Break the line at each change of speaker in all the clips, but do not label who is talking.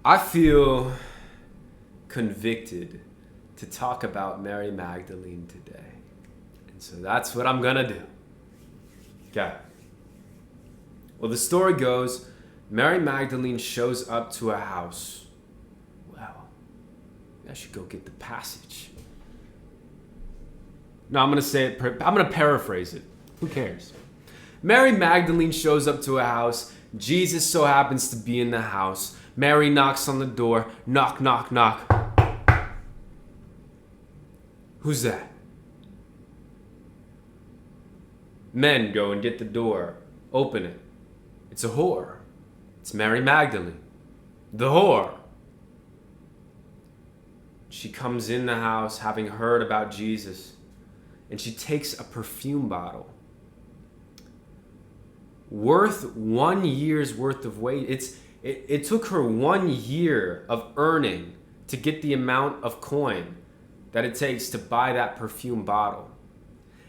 I feel convicted to talk about Mary Magdalene today. And so that's what I'm going to do. Okay. Well, the story goes, Mary Magdalene shows up to a house. Well, I should go get the passage. No, I'm going to say it. I'm going to paraphrase it. Who cares? Mary Magdalene shows up to a house. Jesus so happens to be in the house. Mary knocks on the door. Knock, knock, knock. Who's that? Men go and get the door. Open it. It's a whore. It's Mary Magdalene. The whore. She comes in the house having heard about Jesus. And she takes a perfume bottle. Worth 1 year's worth of wage. It took her 1 year of earning to get the amount of coin that it takes to buy that perfume bottle.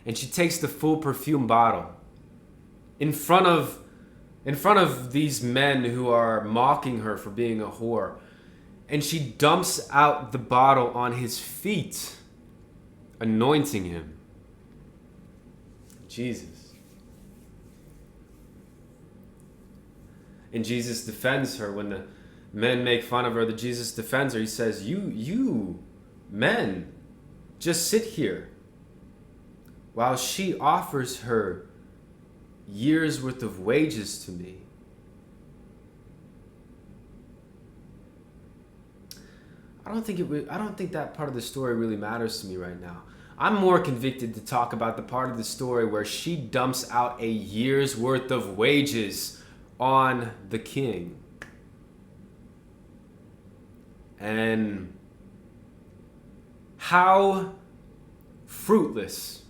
And she takes the full perfume bottle in front of these men who are mocking her for being a whore. And she dumps out the bottle on his feet, anointing him. Jesus. And Jesus defends her when the men make fun of her. Jesus defends her. He says, you men, just sit here while she offers her years worth of wages to me. I don't think that part of the story really matters to me right now. I'm more convicted to talk about the part of the story where she dumps out a year's worth of wages on the king. And how fruitless.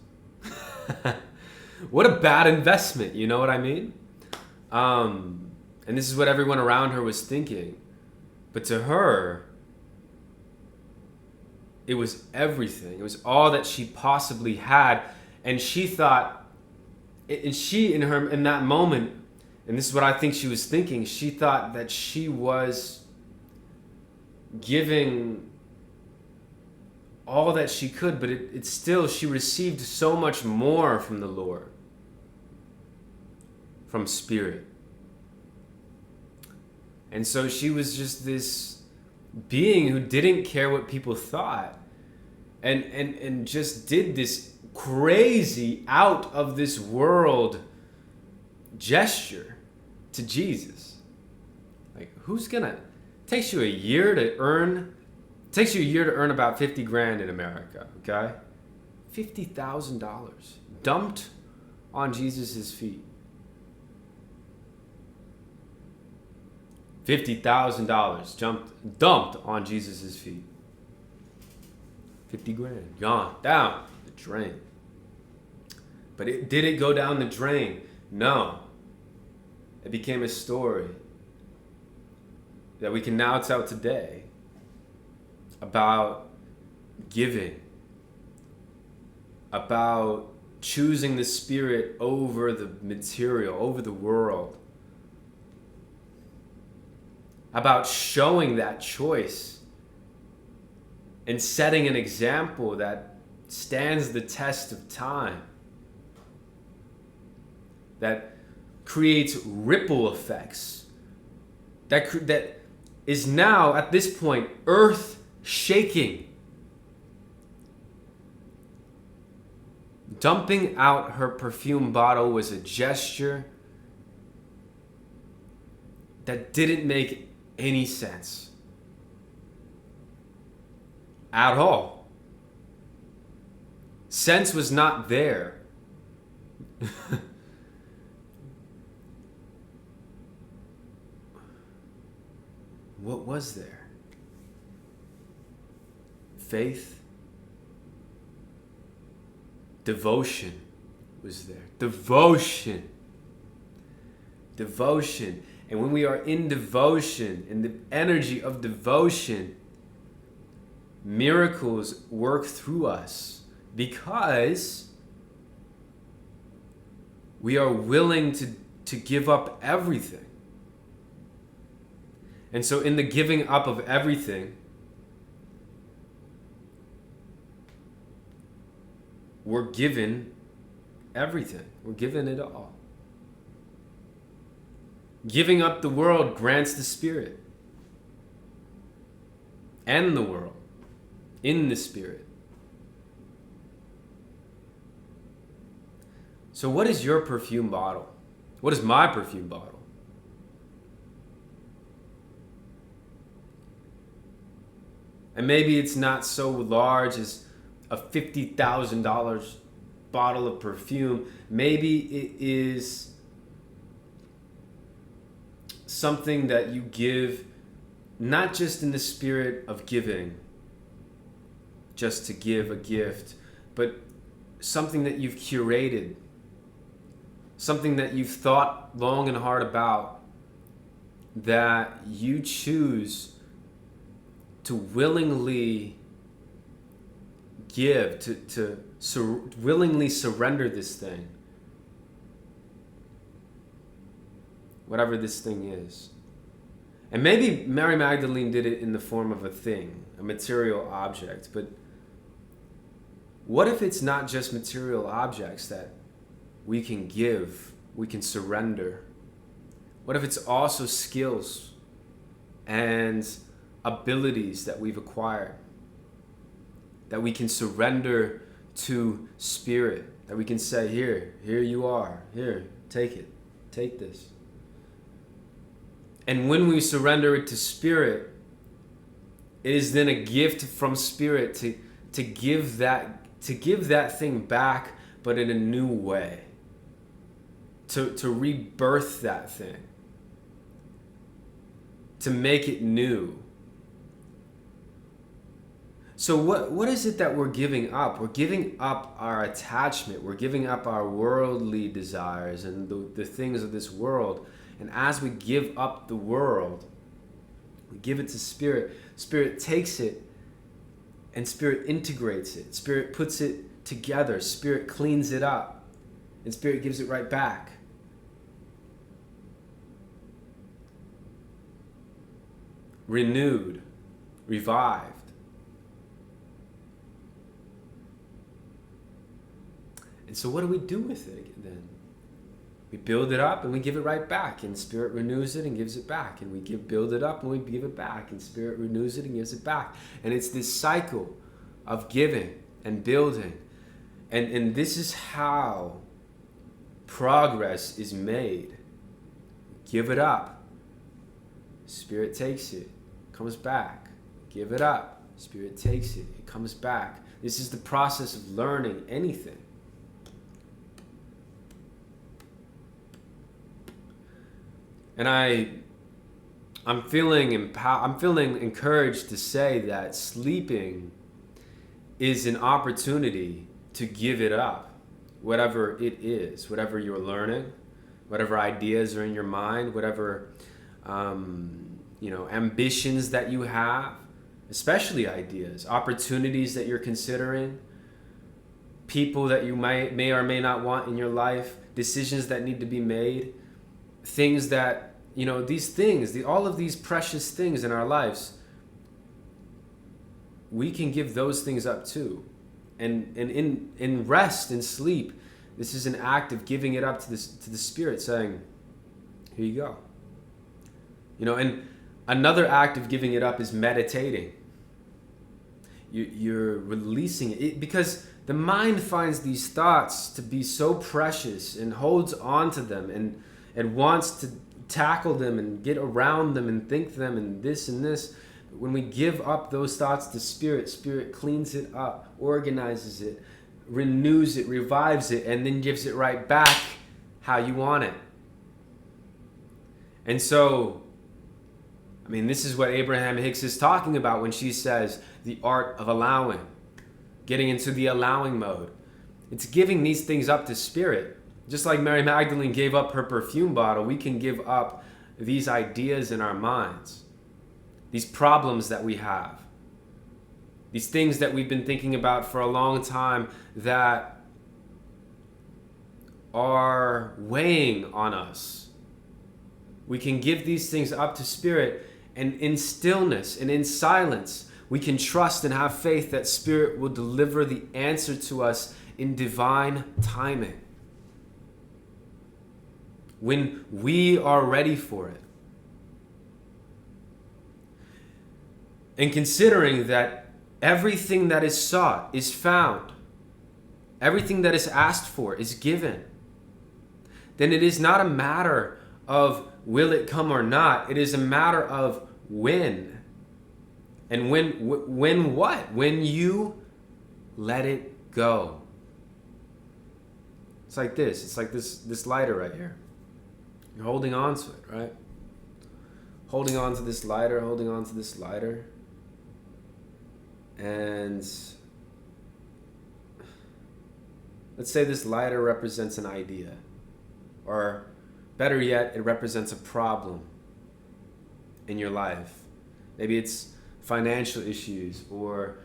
What a bad investment, you know what I mean? And this is what everyone around her was thinking. But to her, it was everything. It was all that she possibly had. And she thought, in that moment, and this is what I think she was thinking, she thought that she was giving all that she could, but it's still, she received so much more from the Lord, from Spirit. And so she was just this being who didn't care what people thought, and just did this crazy, out of this world gesture to Jesus. Like, who's gonna, takes you a year to earn about 50 grand in America, okay? $50,000 dumped on Jesus' feet. $50,000 dumped on Jesus' feet. 50 grand gone down the drain. But did it go down the drain? No. It became a story that we can now tell today about giving, about choosing the Spirit over the material, over the world, about showing that choice and setting an example that stands the test of time, that creates ripple effects, that is now at this point earth shaking. Dumping out her perfume bottle was a gesture that didn't make any sense at all. Sense was not there. What was there? Faith. Devotion was there. Devotion. And when we are in devotion, in the energy of devotion, miracles work through us because we are willing to give up everything. And so in the giving up of everything, we're given everything. We're given it all. Giving up the world grants the Spirit and the world in the Spirit. So what is your perfume bottle? What is my perfume bottle? And maybe it's not so large as a $50,000 bottle of perfume. Maybe it is something that you give not just in the spirit of giving, just to give a gift, but something that you've curated, something that you've thought long and hard about, that you choose to willingly give, to willingly surrender this thing, whatever this thing is. And maybe Mary Magdalene did it in the form of a thing, a material object, but what if it's not just material objects that we can give, we can surrender? What if it's also skills and abilities that we've acquired, that we can surrender to Spirit, that we can say, here you are, here, take it, take this. And when we surrender it to Spirit, it is then a gift from Spirit to give that thing back, but in a new way, to rebirth that thing, to make it new. So what is it that we're giving up? We're giving up our attachment. We're giving up our worldly desires and the things of this world. And as we give up the world, we give it to Spirit. Spirit takes it and Spirit integrates it. Spirit puts it together. Spirit cleans it up. And Spirit gives it right back. Renewed, revived. And so what do we do with it then? We build it up and we give it right back, and Spirit renews it and gives it back. And we build it up and we give it back, and Spirit renews it and gives it back. And it's this cycle of giving and building. And this is how progress is made. Give it up. Spirit takes it, comes back. Give it up. Spirit takes it, it comes back. This is the process of learning anything. And I'm feeling encouraged to say that sleeping is an opportunity to give it up, whatever it is, whatever you're learning, whatever ideas are in your mind, whatever ambitions that you have, especially ideas, opportunities that you're considering, people that you may or may not want in your life, decisions that need to be made, things that, these things, all of these precious things in our lives, we can give those things up too. And in rest and sleep, this is an act of giving it up to the Spirit, saying, here you go. And another act of giving it up is meditating. You're releasing it because the mind finds these thoughts to be so precious and holds on to them and wants to tackle them and get around them and think them and this and this. But when we give up those thoughts to Spirit, Spirit cleans it up, organizes it, renews it, revives it, and then gives it right back how you want it. And so, this is what Abraham Hicks is talking about when she says the art of allowing, getting into the allowing mode. It's giving these things up to Spirit. Just like Mary Magdalene gave up her perfume bottle, we can give up these ideas in our minds, these problems that we have, these things that we've been thinking about for a long time that are weighing on us. We can give these things up to Spirit And in stillness and in silence, we can trust and have faith that Spirit will deliver the answer to us in divine timing, when we are ready for it. And considering that everything that is sought is found, everything that is asked for is given, then it is not a matter of will it come or not. It is a matter of when. And when what? When you let it go. It's like this. It's like this lighter right here. You're holding on to it, right? Holding on to this lighter, holding on to this lighter. And let's say this lighter represents an idea. Or better yet, it represents a problem in your life. Maybe it's financial issues or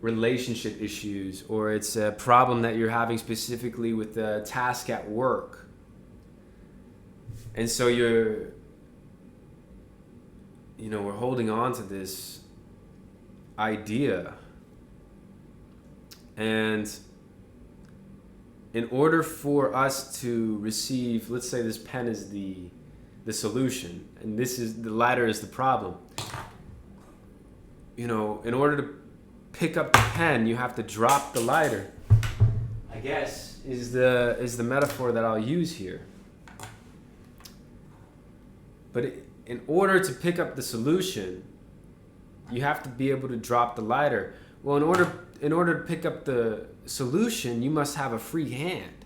relationship issues, or it's a problem that you're having specifically with a task at work. And so we're holding on to this idea. And in order for us to receive, let's say this pen is the solution, and the lighter is the problem. In order to pick up the pen, you have to drop the lighter, I guess, is the metaphor that I'll use here. But in order to pick up the solution, you have to be able to drop the lighter. Well, in order to pick up the solution, you must have a free hand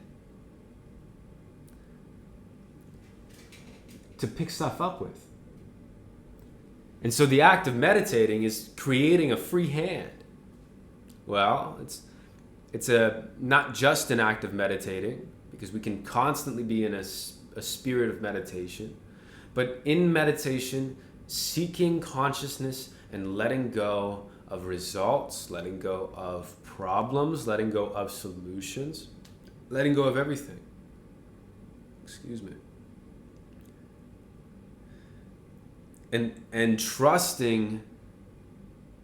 to pick stuff up with. And so the act of meditating is creating a free hand. Well, it's not just an act of meditating, because we can constantly be in a spirit of meditation, but in meditation, seeking consciousness and letting go of results, letting go of problems, letting go of solutions, letting go of everything. Excuse me. And trusting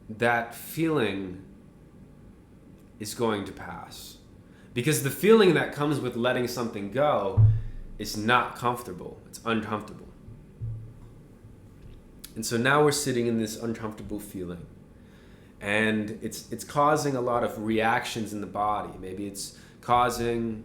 that feeling is going to pass. Because the feeling that comes with letting something go is not comfortable. It's uncomfortable. And so now we're sitting in this uncomfortable feeling. And it's causing a lot of reactions in the body. Maybe it's causing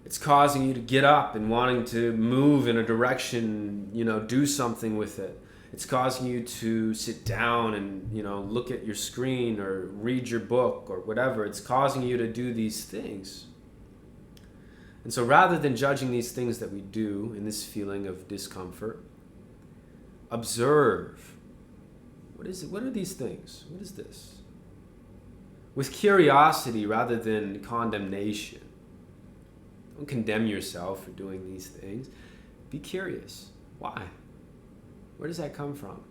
you to get up and wanting to move in a direction, do something with it. It's causing you to sit down and, look at your screen or read your book or whatever. It's causing you to do these things. And so rather than judging these things that we do in this feeling of discomfort, observe. What is it? What are these things? What is this? With curiosity rather than condemnation. Don't condemn yourself for doing these things. Be curious. Why? Where does that come from?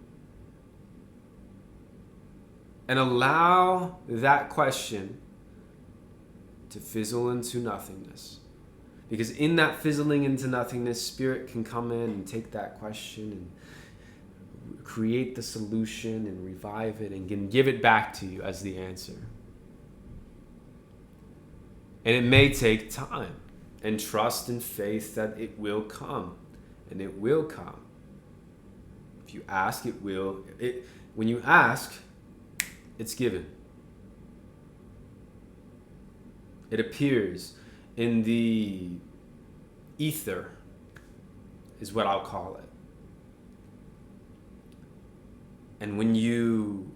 And allow that question to fizzle into nothingness. Because in that fizzling into nothingness, Spirit can come in and take that question and create the solution and revive it and can give it back to you as the answer. And it may take time. And trust and faith that it will come. And it will come. If you ask, it will. When you ask, it's given. It appears in the ether, is what I'll call it. And when you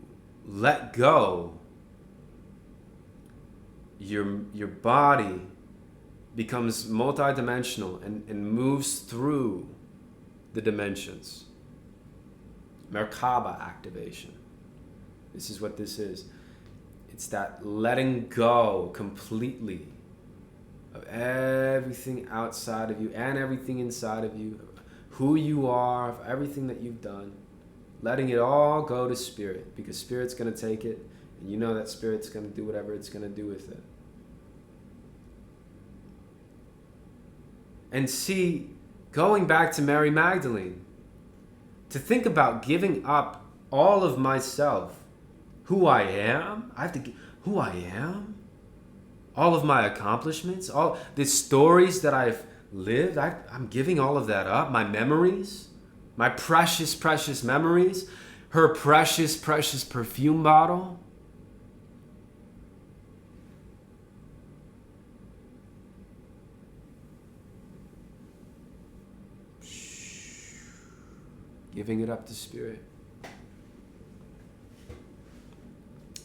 let go, your body becomes multidimensional and moves through the dimensions. Merkaba activation. This is what this is. It's that letting go completely of everything outside of you and everything inside of you, who you are, of everything that you've done. Letting it all go to Spirit, because Spirit's going to take it, and you know that Spirit's going to do whatever it's going to do with it. And see, going back to Mary Magdalene, to think about giving up all of myself, who I am. I have to who I am, all of my accomplishments, all the stories that I've lived. I'm giving all of that up. My memories, my precious, precious memories, her precious, precious perfume bottle. Giving it up to Spirit.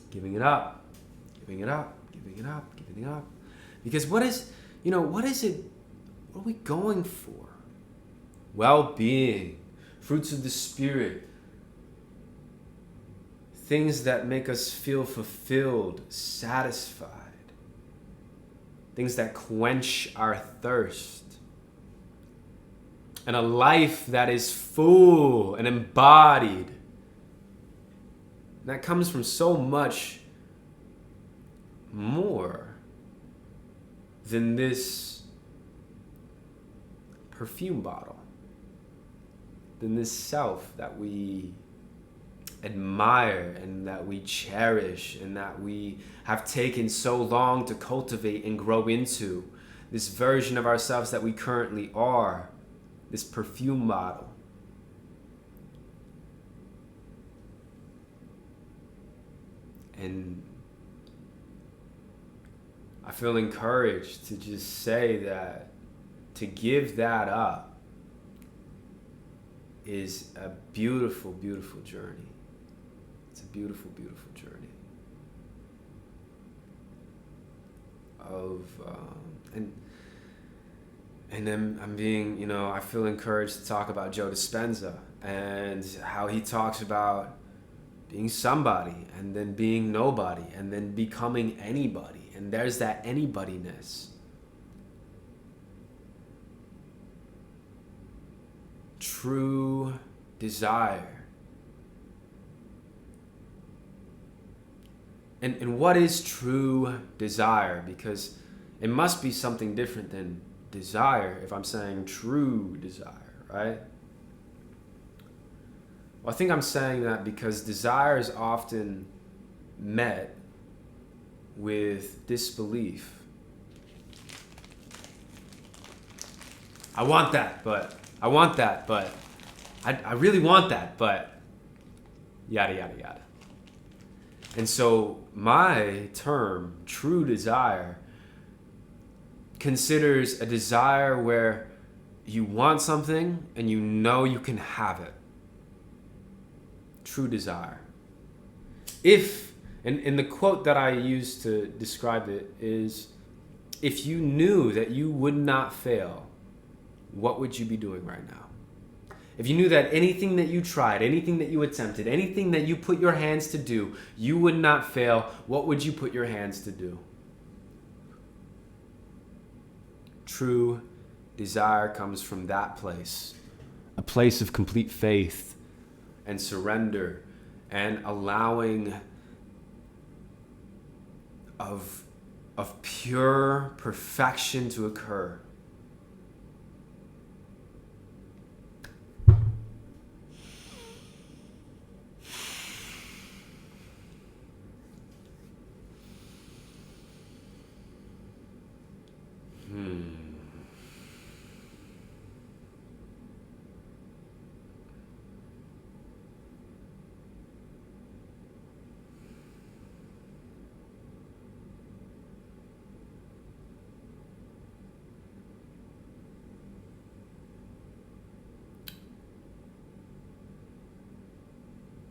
Giving it up. Giving it up. Giving it up. Giving it up. Because what is it? What are we going for? Well-being. Fruits of the Spirit. Things that make us feel fulfilled, satisfied. Things that quench our thirst. And a life that is full and embodied. And that comes from so much more than this perfume bottle, than this self that we admire and that we cherish and that we have taken so long to cultivate and grow into, this version of ourselves that we currently are. This perfume bottle. And I feel encouraged to just say that to give that up is a beautiful, beautiful journey. It's a beautiful, beautiful journey. And then I feel encouraged to talk about Joe Dispenza and how he talks about being somebody and then being nobody and then becoming anybody. And there's that anybodyness. True desire. And what is true desire? Because it must be something different than desire if I'm saying true desire, right? Well, I think I'm saying that because desire is often met with disbelief. I want that, but I really want that, but yada, yada, yada. And so my term, true desire, considers a desire where you want something and you know you can have it. True desire. And the quote that I use to describe it is, if you knew that you would not fail, what would you be doing right now? If you knew that anything that you tried, anything that you attempted, anything that you put your hands to do, you would not fail, what would you put your hands to do? True desire comes from that place, a place of complete faith and surrender and allowing of pure perfection to occur.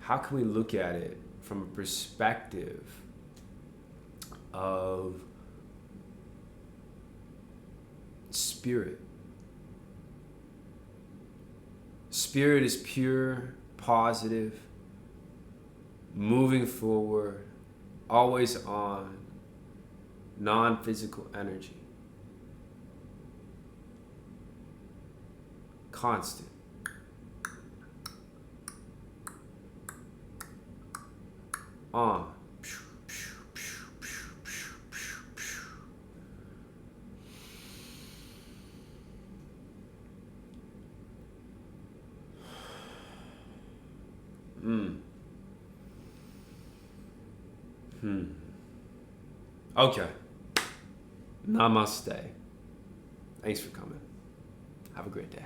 How can we look at it from a perspective of spirit? Spirit is pure, positive, moving forward, always on, non-physical energy. Constant. On. Okay. Namaste. Thanks for coming. Have a great day.